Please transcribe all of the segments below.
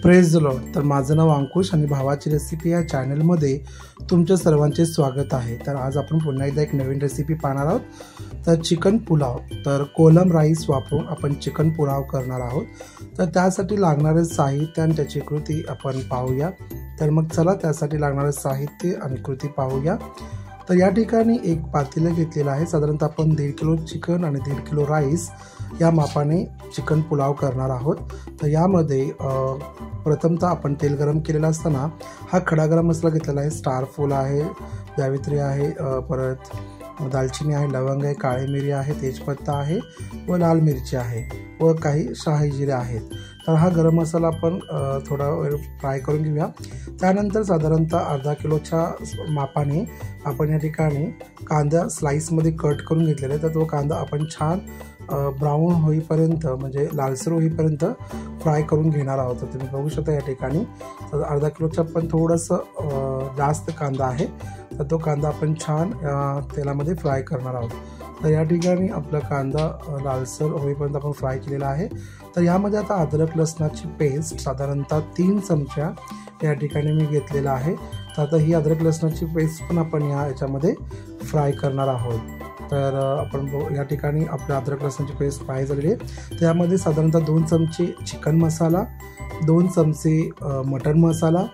Praise the Lord. तर माझं नाव अंकुश आणि भावाची रेसिपी या चॅनलमध्ये तुमच्या सर्वांचे स्वागत आहे। तर आज आपण पुन्हा एकदा एक नवीन रेसिपी पाहणार आहोत। तर चिकन पुलाव, तर कोलम राईस वापरून आपण चिकन पुलाव करणार आहोत। तर त्यासाठी लागणारे साहित्य आणि त्याची कृती आपण पाहूया। तर मग चला त्यासाठी लागणारे साहित्य आणि कृती पाहूया। तर या ठिकाणी एक पातेलं घेतलेलं आहे। साधारणतः आपण 1.5 किलो चिकन आणि 1.5 किलो राईस या मापाने चिकन पुलाव करणार आहोत। तर यामध्ये प्रथमतः आपण तेल गरम केलेला असताना हा खडा गरम मसाला घेतलेला आहे। स्टार फूल आहे, जावित्री आहे, परत दालचिनी आहे, लवंग आहे, काळी मिरी आहे, तेजपत्ता आहे व लाल मिरची आहे व काही शाही जिरे आहेत। तर हा गरम मसाला आपण थोडा वेळ फ्राय करून घेऊया। त्यानंतर साधारणतः अर्धा किलोच्या मापाने आपण या ठिकाणी कांदा स्लाइसमध्ये कट करून घेतलेला आहे। तर तो कांदा आपण छान ब्राऊन होईपर्यंत म्हणजे लालसर होईपर्यंत फ्राय करून घेणार आहोत। तर तुम्ही बघू शकता या ठिकाणी अर्धा किलोचा पण थोडंसं जास्त कांदा आहे। तर तो कांदा आपण छान तेलामध्ये फ्राय करणार आहोत। तर या ठिकाणी आपला कांदा लालसर होईपर्यंत आपण फ्राय केलेला आहे। तर यामध्ये आता अद्रक लसणाची पेस्ट साधारणतः 3 चमचा या ठिकाणी मी घेतलेला आहे। तर आता ही अद्रक लसणाची पेस्ट पण आपण याच्यामध्ये फ्राय करणार आहोत। तर आपण या ठिकाणी आपल्या अद्रक लसणाची पेस्ट फ्राय झालेली आहे। त्यामध्ये साधारणतः 2 चमचे चिकन मसाला, 2 चमचे मटन मसाला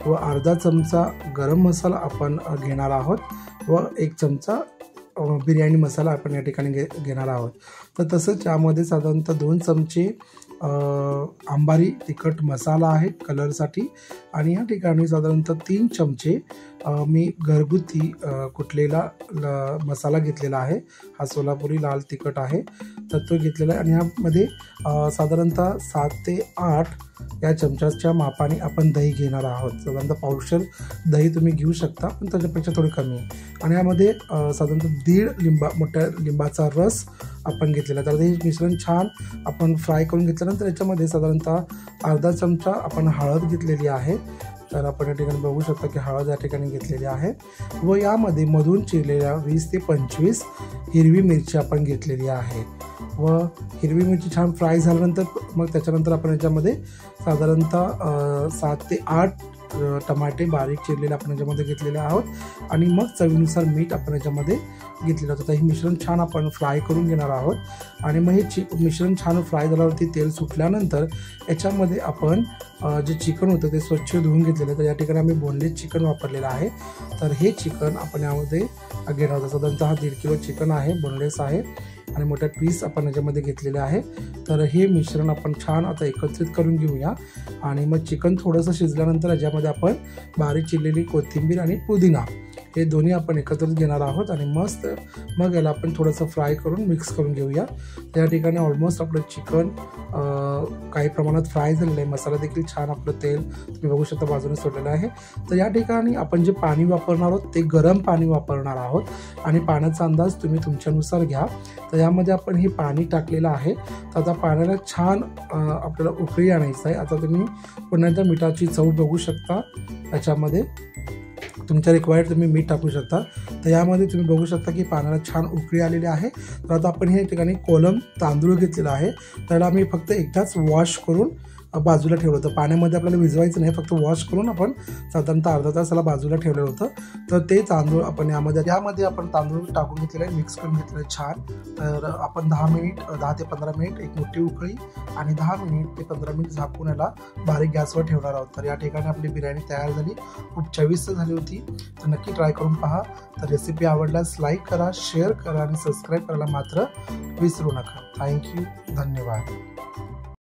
व अर्धा चमचा गरम मसाला आपण घेणार आहोत व 1 चमचा बिर्याणी मसाला आपण या ठिकाणी घेणार आहोत। तर तसंच यामध्ये साधारणतः 2 चमचे अंबारी तिखट मसाला आहे कलरसाठी आणि या ठिकाणी साधारणतः 3 चमचे मी घरगुती कुटलेला मसाला घेतलेला आहे। हा सोलापुरी लाल तिखट आहे, तर तो घेतलेला आहे। आणि यामध्ये साधारणतः 7 ते 8 या चमच्याच्या मापाने आपण दही घेणार आहोत। साधारणतः पावशेर दही तुम्ही घेऊ शकता, पण त्याच्यापेक्षा थोडी कमी आहे। आणि यामध्ये साधारणतः 1.5 मोठ्या लिंबाचा रस आपण घेतलेला। तर हे मिश्रण छान आपण फ्राय करून घेतल्यानंतर याच्यामध्ये साधारणतः अर्धा चमचा आपण हळद घेतलेली आहे। तर आपण या ठिकाणी बघू शकता की हळद या ठिकाणी घेतलेली आहे व यामध्ये मधून चिरलेल्या 20 ते 25 हिरवी मिरची आपण घेतलेली आहे व हिरवी मिरची छान फ्राय झाल्यानंतर मग त्याच्यानंतर आपण याच्यामध्ये साधारणतः 7 ते 8 टमाटे बारीक चिरलेले आपण याच्यामध्ये घेतलेले आहोत आणि मग चवीनुसार मीठ आपण याच्यामध्ये घेतलेलं होतं। तर हे मिश्रण छान आपण फ्राय करून घेणार आहोत। आणि मग हे मिश्रण छान फ्राय झाल्यावरती तेल सुटल्यानंतर याच्यामध्ये आपण जे चिकन होतं ते स्वच्छ धुवून घेतलेलं। तर या ठिकाणी आम्ही बोनलेस चिकन वापरलेलं आहे। तर हे चिकन आपण यामध्ये घेणार आहोत। साधारणतः हा 1.5 किलो चिकन आहे, बोनलेस आहे आणि मोठ्या पीस आपण याच्यामध्ये घेतलेले आहे। तर हे मिश्रण आपण छान आता एकत्रित करून घेऊया आणि मग चिकन थोडंसं शिजल्यानंतर याच्यामध्ये आपण बारीक चिरलेली कोथिंबीर आणि पुदिना हे दोन्ही आपण एकत्रित घेणार आहोत आणि मस्त मग याला आपण थोडंसं फ्राय करून मिक्स करून घेऊया। त्या ठिकाणी ऑलमोस्ट आपलं चिकन काही प्रमाणात फ्राय झालेलं आहे। मसाला देखील छान आपलं तेल तुम्ही बघू शकता बाजूने सोडलेलं आहे। तर या ठिकाणी आपण जे पाणी वापरणार आहोत ते गरम पाणी वापरणार आहोत आणि पाण्याचा अंदाज तुम्ही तुमच्यानुसार घ्या। तर यामध्ये आपण हे पाणी टाकलेलं आहे। तर आता पाण्याला छान आपल्याला उकळी आणायचं आहे। आता तुम्ही पुन्हा एकदा मिठाची चव बघू शकता, याच्यामध्ये तुमच्या रिक्वायर्ड तुम्ही मीठ टाकू शकता। तर यामध्ये तुम्ही बघू शकता की पाण्याला छान उकळी आलेली आहे। तर आता आपण हे ठिकाणी कोलम तांदूळ घेतलेला आहे। त्याला आम्ही फक्त एकदाच वॉश करून बाजूला ठेवलं होतं। पाण्यामध्ये आपल्याला भिजवायचं नाही, फक्त वॉश करून आपण साधारणतः अर्धा तास त्याला बाजूला ठेवलेलं होतं। तर ते तांदूळ आपण यामध्ये आपण तांदूळ टाकून घेतलेलं आहे, मिक्स करून घेतलेलं आहे छान। तर आपण 10 ते 15 मिनिट एक मोठी उकळी आणि 10 मिनिट ते 15 मिनिट झाकून याला बारीक गॅसवर ठेवणार आहोत। तर या ठिकाणी आपली बिर्याणी तयार झाली, खूप चविष्ट झाली होती। तर नक्की ट्राय करून पहा। तर रेसिपी आवडल्यास लाईक करा, शेअर करा आणि सबस्क्राईब करायला मात्र विसरू नका। थँक्यू, धन्यवाद।